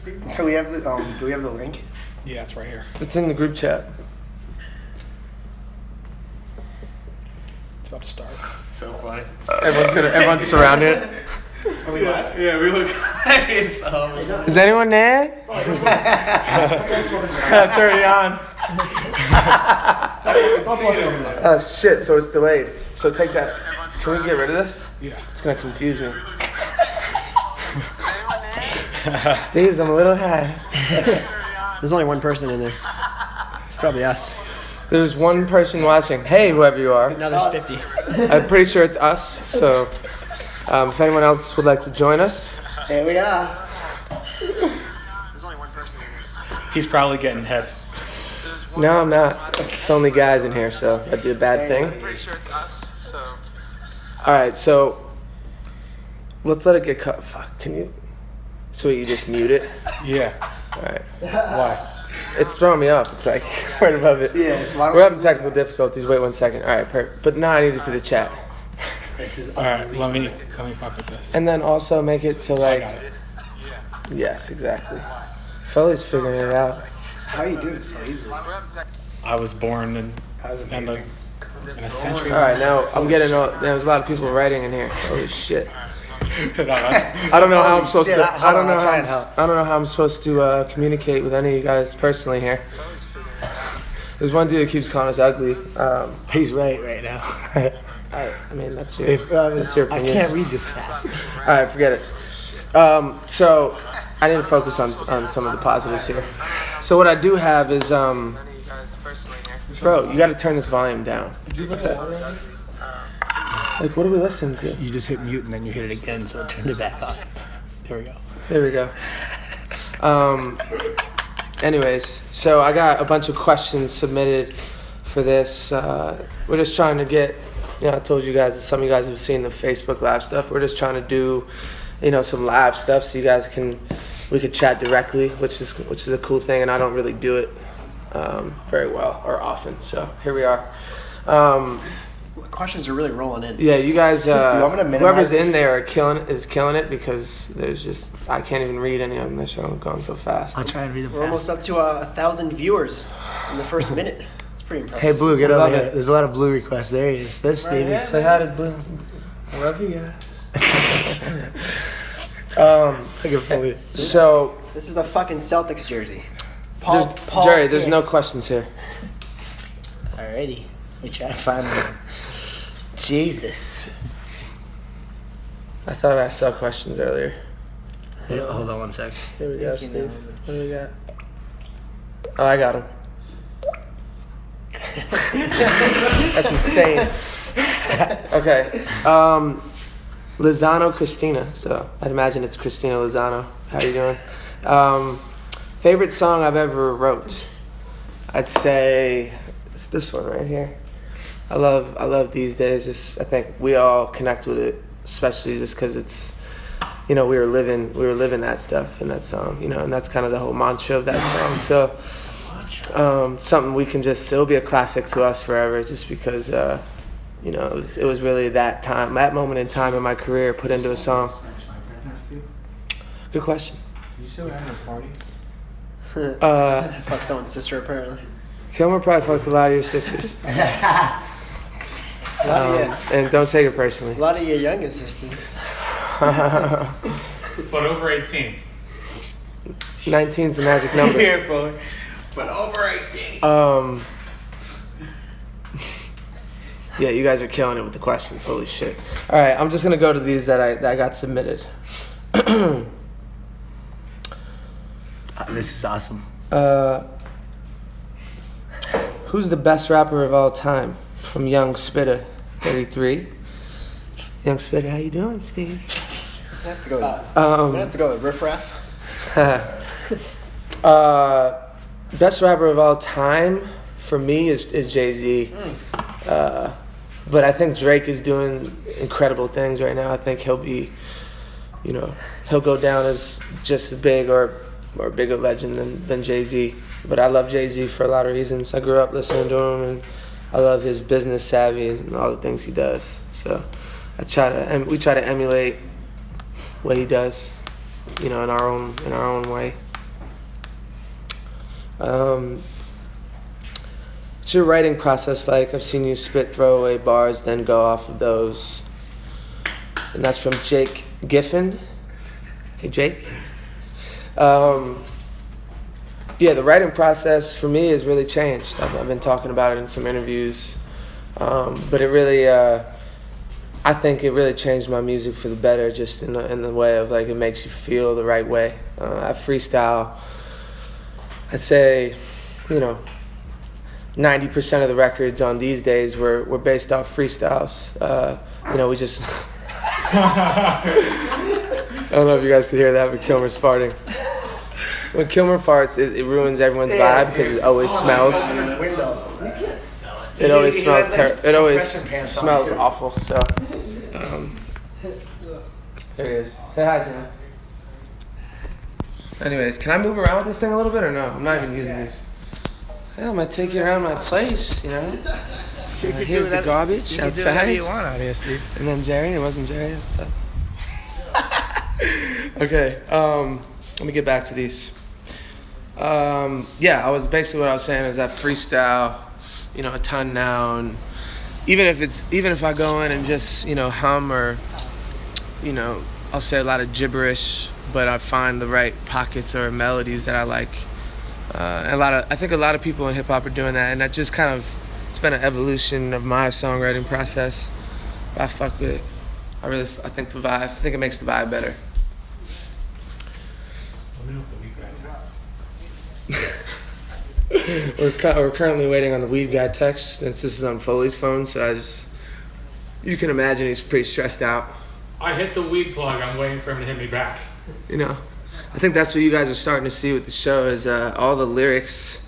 Do we have the link? Yeah, it's right here. It's in the group chat. It's about to start. So funny. Everyone's surrounded. Are we live? Yeah, we look hilarious. Is anyone there? Turn it on. Oh shit! So it's delayed. So take that. Can we get rid of this? Yeah. It's gonna confuse me. Steve's, I'm a little high. There's only one person in there. It's probably us. There's one person watching. Hey, whoever you are. Now there's 50. I'm pretty sure it's us. So, if anyone else would like to join us, There we are. There's only one person in there. He's probably getting heads. no, I'm not. It's only guys in here, so that'd be a bad thing. Pretty sure it's us. So. All right, so let's let it get cut. Fuck, can you? So you just mute it? Yeah. All right. Why? It's throwing me off. It's like right above it. Yeah. We're having technical difficulties. Wait 1 second. All right, perfect. But now I need to see the chat. This is All right, let me fuck with this. And then also make it so I like. got it. Yes, exactly. Felly's figuring it out. How are you doing so easily? I was born in a century. All right, now I'm getting. There's a lot of people writing in here. Holy shit. No, that's, I don't know how I'm supposed shit, to. hold I don't on, know I'll how. try and help. I don't know how I'm supposed to communicate with any of you guys personally here. There's one dude that keeps calling us ugly. He's right now. I mean, that's your. That's your I opinion. can't read this fast. All right, forget it. So I need to focus on some of the positives here. So what I do have is bro, you got to turn this volume down. Okay. Like, what are we listening to? You just hit mute and then you hit it again, so it turned it back on. There we go. There we go. Anyways, so I got a bunch of questions submitted for this. We're just trying to get, I told you guys, some of you guys have seen the Facebook Live stuff. We're just trying to do, some live stuff so you guys we could chat directly, which is a cool thing, and I don't really do it very well or often. So here we are. The questions are really rolling in. Yeah, you guys, want me to minimize whoever's this? in there is killing it because I can't even read any of them. This show I'm going so fast. I'll try and read them We're almost fast. up to 1,000 viewers in the first minute. It's pretty impressive. Hey, Blue, get Love over here. it. There's a lot of Blue requests. There he is. There's Stevie. here. Say hi to Blue. I love you guys. I can fully. So, This is the fucking Celtics jersey. Jerry, there's no questions here. Alrighty. Let me try to find one. Jesus. I thought I saw questions earlier. Hold on 1 sec. Here we go, Steve. What do we got? Oh, I got him. That's insane. Okay. Lozano Christina. So I'd imagine it's Christina Lozano. How you doing? Favorite song I've ever wrote? I'd say it's this one right here. I love These Days. Just I think we all connect with it, especially just because it's, we were living that stuff in that song, and that's kind of the whole mantra of that song. So, something we can it'll be a classic to us forever, just because, it was really that moment in time in my career put into a song. Good question. you still having a party? Fuck someone's sister, apparently. Kilmer probably fucked a lot of your sisters. And don't take it personally. A lot of your youngest sisters. But over 18. 19's the magic number. Careful. But over 18. Yeah, you guys are killing it with the questions. Holy shit. All right, I'm just going to go to these that I got submitted. This is awesome. Who's the best rapper of all time? From Young Spitta, 33. Young Spitta, how you doing, Steve? I have to go. I'm gonna have to go with Riff Raff. Best rapper of all time for me is Jay-Z. But I think Drake is doing incredible things right now. I think he'll be, he'll go down as just as big or bigger legend than Jay-Z. But I love Jay-Z for a lot of reasons. I grew up listening to him, and I love his business savvy and all the things he does. So we try to emulate what he does, in our own way. What's your writing process like? I've seen you spit throwaway bars, then go off of those. And that's from Jake Giffen. Hey, Jake. Yeah, the writing process for me has really changed. I've been talking about it in some interviews. But it really, I think it really changed my music for the better, just in the way of like it makes you feel the right way. I freestyle. I'd say, 90% of the records on these days were based off freestyles. We just. I don't know if you guys could hear that, but Kilmer's farting. When Kilmer farts, it ruins everyone's vibe because it always smells. It always smells it always smells awful. So, there he is. Say hi, Jenna. Anyways, can I move around with this thing a little bit or no? I'm not even using these. Yeah, I'm gonna take you around my place, Here's the garbage You can outside. do whatever you want out here, Steve. And then Jerry, it wasn't Jerry, it's tough. Okay, let me get back to these. What I was saying is that freestyle, a ton now, and even if I go in and just, hum or, I'll say a lot of gibberish, but I find the right pockets or melodies that I like. I think a lot of people in hip hop are doing that, and that just kind of, it's been an evolution of my songwriting process. But I fuck with it. I think I think it makes the vibe better. Let me know if the weed guy texts. We're currently waiting on the weed guy text. This is on Foley's phone, so you can imagine he's pretty stressed out. I hit the weed plug. I'm waiting for him to hit me back. I think that's what you guys are starting to see with the show is all the lyrics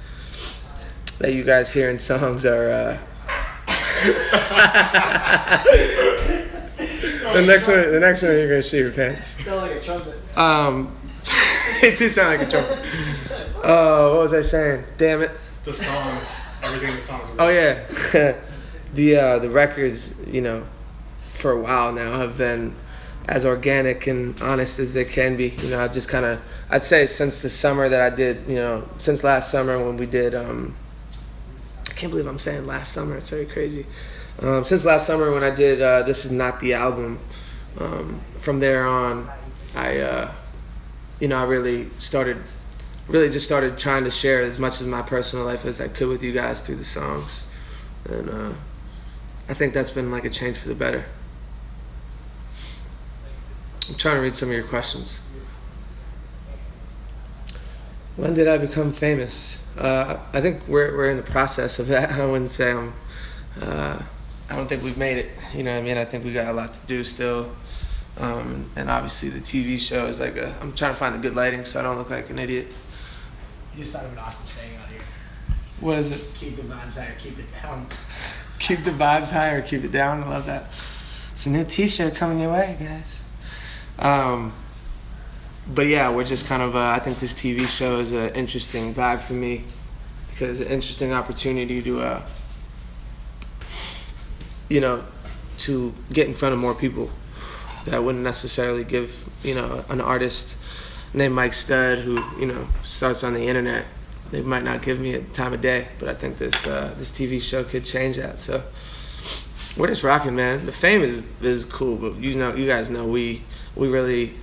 that you guys hear in songs are. The next one you're gonna shit your pants. Sound like a trumpet. It did sound like a trumpet. Oh, what was I saying? Damn it. The songs, everything the songs. Oh yeah, the records, for a while now have been as organic and honest as they can be. I just I'd say since the summer that I did, since last summer when we did, I can't believe I'm saying last summer, it's very crazy. Since last summer when I did This Is Not the Album, from there on, I really just started trying to share as much of my personal life as I could with you guys through the songs. And I think that's been like a change for the better. I'm trying to read some of your questions. When did I become famous? I think we're in the process of that. I wouldn't say I don't think we've made it. I think we got a lot to do still. And obviously the TV show is like I'm trying to find the good lighting so I don't look like an idiot. You just thought of an awesome saying out here. What is it? Keep the vibes high or keep it down. Keep the vibes high or keep it down. I love that. It's a new t-shirt coming your way, guys. But yeah, we're just kind of, I think this TV show is an interesting vibe for me because it's an interesting opportunity to, to get in front of more people that wouldn't necessarily give, an artist named Mike Stud who, starts on the internet. They might not give me a time of day, but I think this TV show could change that. So we're just rocking, man. The fame is cool, but you guys know we really,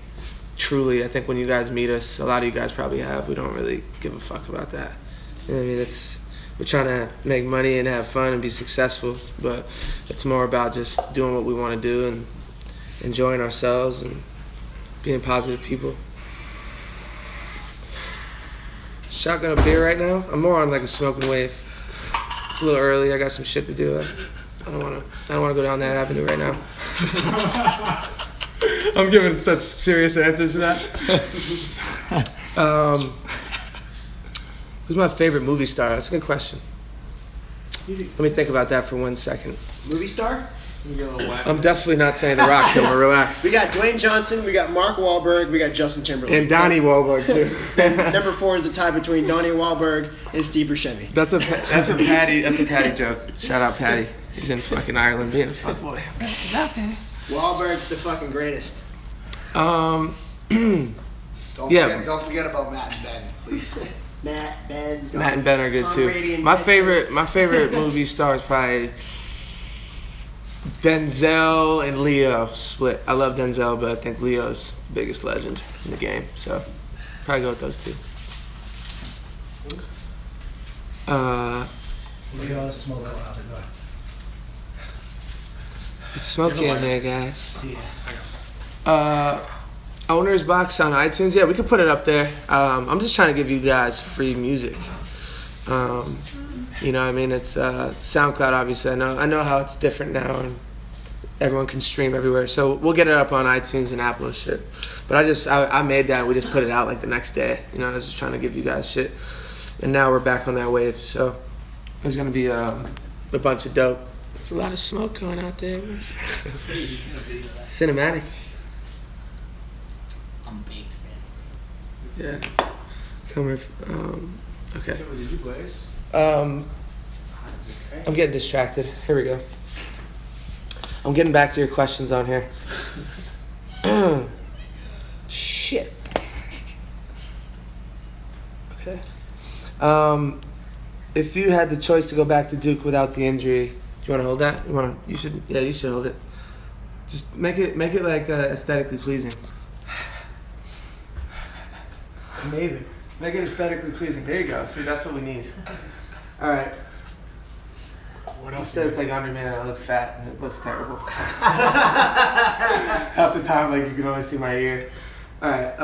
truly, I think when you guys meet us, a lot of you guys probably have, we don't really give a fuck about that. We're trying to make money and have fun and be successful, but it's more about just doing what we want to do and enjoying ourselves and being positive people. Shotgun a beer right now? I'm more on like a smoking wave. It's a little early. I got some shit to do. I don't want to go down that avenue right now. I'm giving such serious answers to that. Who's my favorite movie star? That's a good question. Let me think about that for 1 second. Movie star? I'm definitely not saying The Rock, Kilmer. Relax. We got Dwayne Johnson, we got Mark Wahlberg, we got Justin Timberlake. And Donnie Wahlberg too. Number 4 is the tie between Donnie Wahlberg and Steve Buscemi. That's a Patty joke. Shout out Patty. He's in fucking Ireland being a fuckboy. He's out there. Wahlberg's the fucking greatest. Don't forget about Matt and Ben, please. Matt, Ben. Matt and Ben are good Tom too. Brady and My Ted favorite movie star is probably Denzel and Leo split. I love Denzel, but I think Leo's the biggest legend in the game. So probably go with those two. Look at all the smoke going out the door. It's smoky in here, guys. Yeah. Owner's Box on iTunes. Yeah, we could put it up there. I'm just trying to give you guys free music. You know what I mean? It's SoundCloud, obviously. I know how it's different now, and everyone can stream everywhere. So we'll get it up on iTunes and Apple and shit. But I made that. We just put it out like the next day. You know, I was just trying to give you guys shit. And now we're back on that wave. So there's going to be a bunch of dope. There's a lot of smoke going out there. Cinematic. I'm baked, man. Yeah. Come here. Okay. Did you play? I'm getting distracted. Here we go. I'm getting back to your questions on here. Shit. Okay. If you had the choice to go back to Duke without the injury, do you want to hold that? You should hold it. Just make it like aesthetically pleasing. It's amazing. Make it aesthetically pleasing. There you go. See, that's what we need. All right. What You else? said it's like under me and I look fat and it looks terrible. Half the time, like you can only see my ear. All right.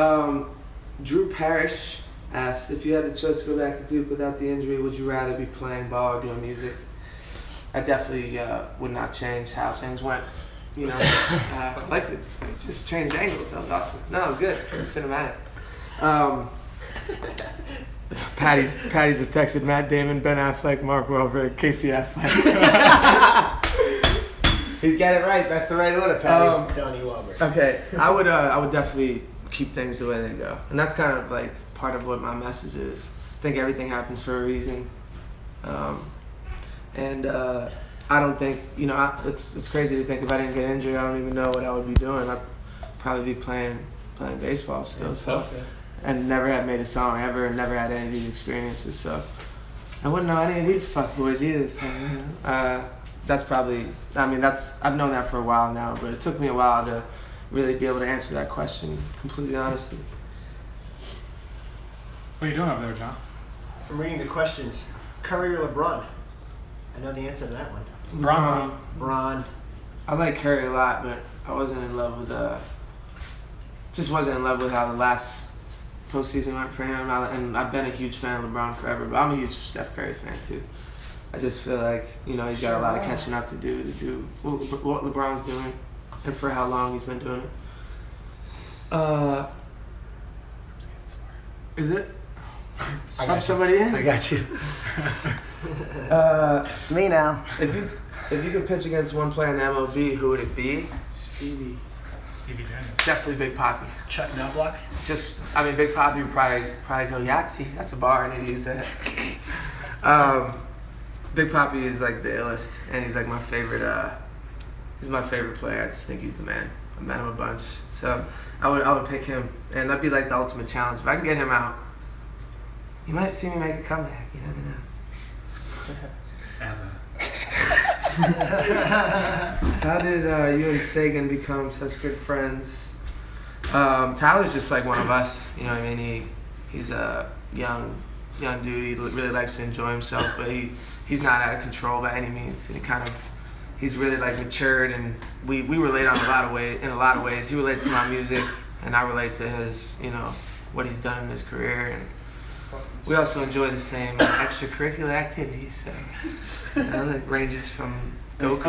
Drew Parrish asked, if you had the choice to go back to Duke without the injury, would you rather be playing ball or doing music? I definitely would not change how things went. You know, like it just changed angles. That was awesome. No, it was good. It was cinematic. Patty's just texted Matt Damon, Ben Affleck, Mark Wahlberg, Casey Affleck. He's got it right. That's the right order, Patty. Donnie Wahlberg. Okay, I would definitely keep things the way they go, and that's kind of like part of what my message is. I think everything happens for a reason, and I don't think it's crazy to think if I didn't get injured, I don't even know what I would be doing. I'd probably be playing baseball still. So. And never had made a song ever, and never had any of these experiences, so I wouldn't know any of these fuckboys either. So, that's probably, I've known that for a while now, but it took me a while to really be able to answer that question completely honestly. What are you doing over there, John? I'm reading the questions. Curry or LeBron? I know the answer to that one. Bron. I like Curry a lot, but I wasn't in love with wasn't in love with how the last postseason went for him, and I've been a huge fan of LeBron forever, but I'm a huge Steph Curry fan too. I just feel like, he's got a lot of catching up to do what LeBron's doing, and for how long he's been doing it. Is it? Somebody in? I got you. It's me now. If you could pitch against one player in the MLB, who would it be? Stevie Daniels. Definitely Big Papi. Chuck Knobloch? Big Papi would probably go Yahtzee. That's a bar, I need to use that. Big Papi is like the illest, and he's like my favorite. He's my favorite player. I just think he's the man. I met him a bunch, so I would pick him, and that'd be like the ultimate challenge. If I can get him out, you might see me make a comeback. You never know. How did you and Sagan become such good friends? Tyler's just like one of us. You know what I mean? He's a young dude. He really likes to enjoy himself, but he's not out of control by any means. And he's really like matured, and we relate in a lot of ways. He relates to my music, and I relate to his, what he's done in his career, and we also enjoy the same extracurricular activities. So, it ranges from Goku.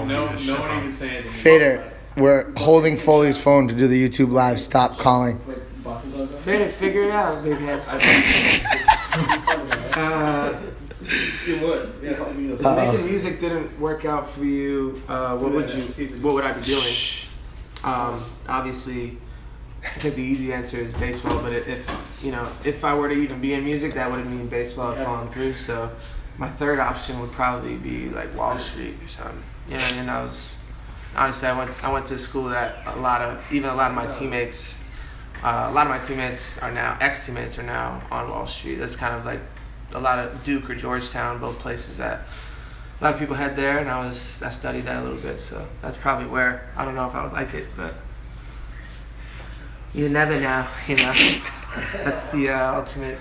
No one even say anything. Fader, we're holding Foley's phone to do the YouTube live. Stop calling. Fader, figure it out, big head. You would. Yeah. If making music didn't work out for you, what would I be doing? Obviously, I think the easy answer is baseball. But if I were to even be in music, that would mean baseball had fallen through. So my third option would probably be like Wall Street or something. And I went to a school that a lot of my teammates a lot of my teammates are now, ex-teammates are now on Wall Street. That's kind of like a lot of Duke or Georgetown, both places that a lot of people head there, and I studied that a little bit, so that's probably where, I don't know if I would like it, but you never know, you know. That's the ultimate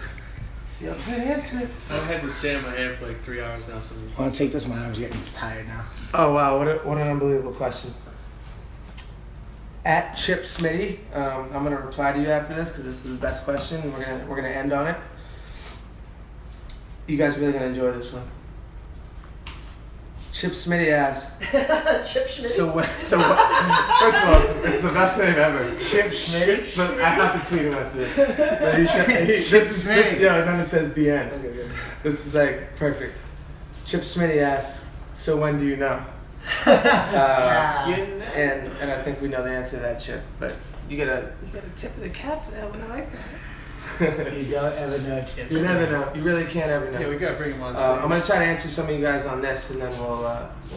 answer. I've had this jam in my hand for like 3 hours now, so. I want to take this. My arm's getting tired now. Oh wow, what an unbelievable question. At Chip Smitty, I'm gonna reply to you after this because this is the best question, and we're gonna end on it. You guys are really gonna enjoy this one. Chip Smitty asked. Chip Schmidt. So what? First of all, it's the best name ever. Chip Schmidt. But I have to tweet him after this. But this is yeah, and then it says the end. Okay, good. This is like perfect. Chip Smitty asks, so when do you know? And I think we know the answer to that, Chip. But you get a tip of the cap for that one. I like that. You don't ever know, Chip. You never know. You really can't ever know. Yeah, we gotta bring him on. I'm gonna try to answer some of you guys on this, and then we'll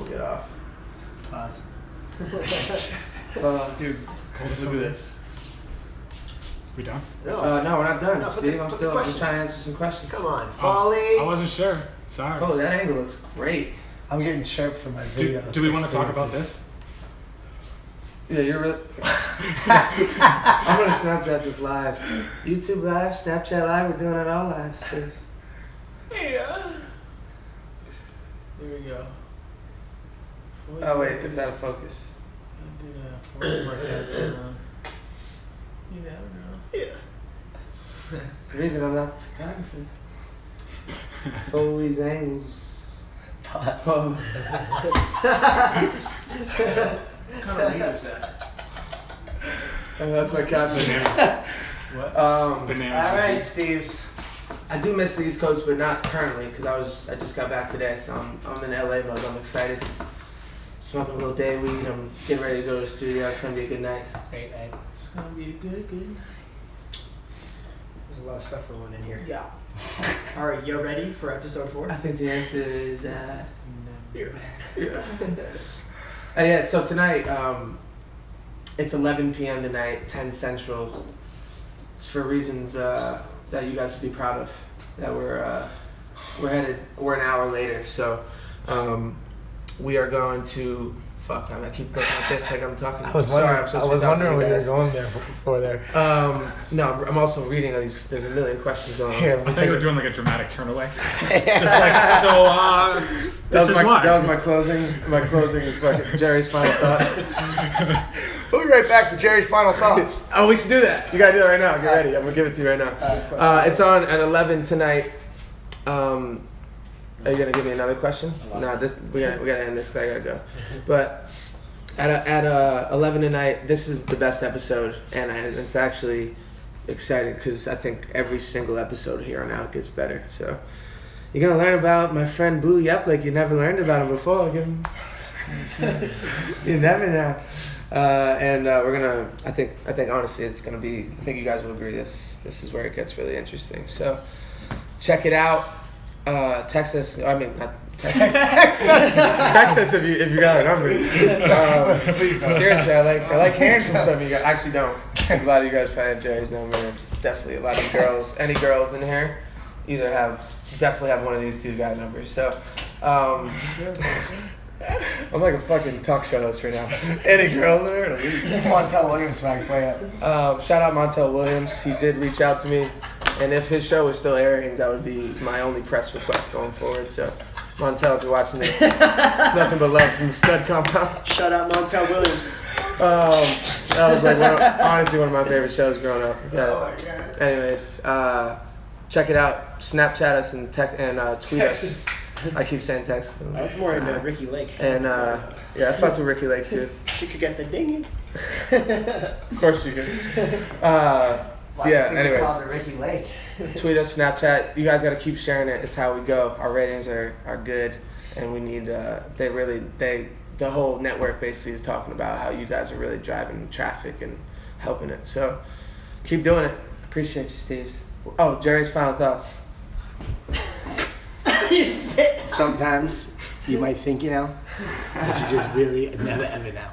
get off. Pause. Dude, look at this. We done? No, we're not done, No, put Steve. the I'm still questions. trying to answer some questions. Come on, I Folly. wasn't sure. Sorry. Oh, that angle looks great. I'm getting chirped for my video. Do we want to talk about this? Yeah, you're really. I'm gonna Snapchat this live. YouTube live, Snapchat live. We're doing it all live. Steve. Yeah. There we go. Oh wait, it's out of focus. You never know. Yeah. The reason I'm not the photographer. Foley's angles. Pause. What kind of name is that? And that's my caption. What? Bananas. All right, Steve's. I do miss the East Coast, but not currently because I just got back today, so I'm in LA mode. I'm excited. Smoking a little day weed. I'm getting ready to go to the studio. It's gonna be a good night. Great night. It's gonna be a good night. There's a lot of stuff rolling in here. Yeah. All right, you ready for episode 4? I think the answer is Here. yeah. Yeah. So tonight, it's 11 p.m. tonight, 10 Central. It's for reasons that you guys would be proud of. That we're an hour later. So we are going to. Fuck, I keep looking at this like I'm talking. I was wondering where you were going there for there. No, I'm also reading all these. There's a million questions going on. Here, I let me thought you were take doing like a dramatic turn away. Just like, so, this is why. That was my closing. My closing is fucking Jerry's final thought. We'll be right back for Jerry's final thoughts. Oh, we should do that. You gotta do it right now. Get ready. I'm gonna give it to you right now. It's on at 11 tonight. Are you gonna give me another question? No, we gotta end this because I gotta go. But at 11 tonight, this is the best episode, and it's actually exciting because I think every single episode here on out gets better. So you're gonna learn about my friend Blue Yep like you never learned about him before. Give him. You never know. And we're gonna. I think honestly, it's gonna be. I think you guys will agree. This is where it gets really interesting. So check it out. Text us. I mean, not text us if you got a number. Seriously, I like hearing from some of you guys. Actually, don't. A lot of you guys probably have Jerry's number. Definitely a lot of girls. Any girls in here, definitely have one of these two guy numbers. So, I'm like a fucking talk show host right now. Any girl in there? Montel Williams swag, play up. Shout out Montel Williams. He did reach out to me. And if his show was still airing, that would be my only press request going forward. So, Montel, if you're watching this, it's nothing but love from the stud compound. Shout out Montel Williams. That was like honestly one of my favorite shows growing up. Oh my god. Anyways, check it out. Snapchat us and tweet us. I keep saying text. I was more into Ricky Lake. And yeah, I fucked with Ricky Lake too. She could get the dinghy. Of course you could. Why Yeah, do you think they anyways. called it Ricky Lake? Tweet us, Snapchat. You guys got to keep sharing it. It's how we go. Our ratings are good, and we need. The whole network basically is talking about how you guys are really driving traffic and helping it. So keep doing it. Appreciate you, Steve. Oh, Jerry's final thoughts. You spit. Sometimes you might think you know, but you just really never ever know.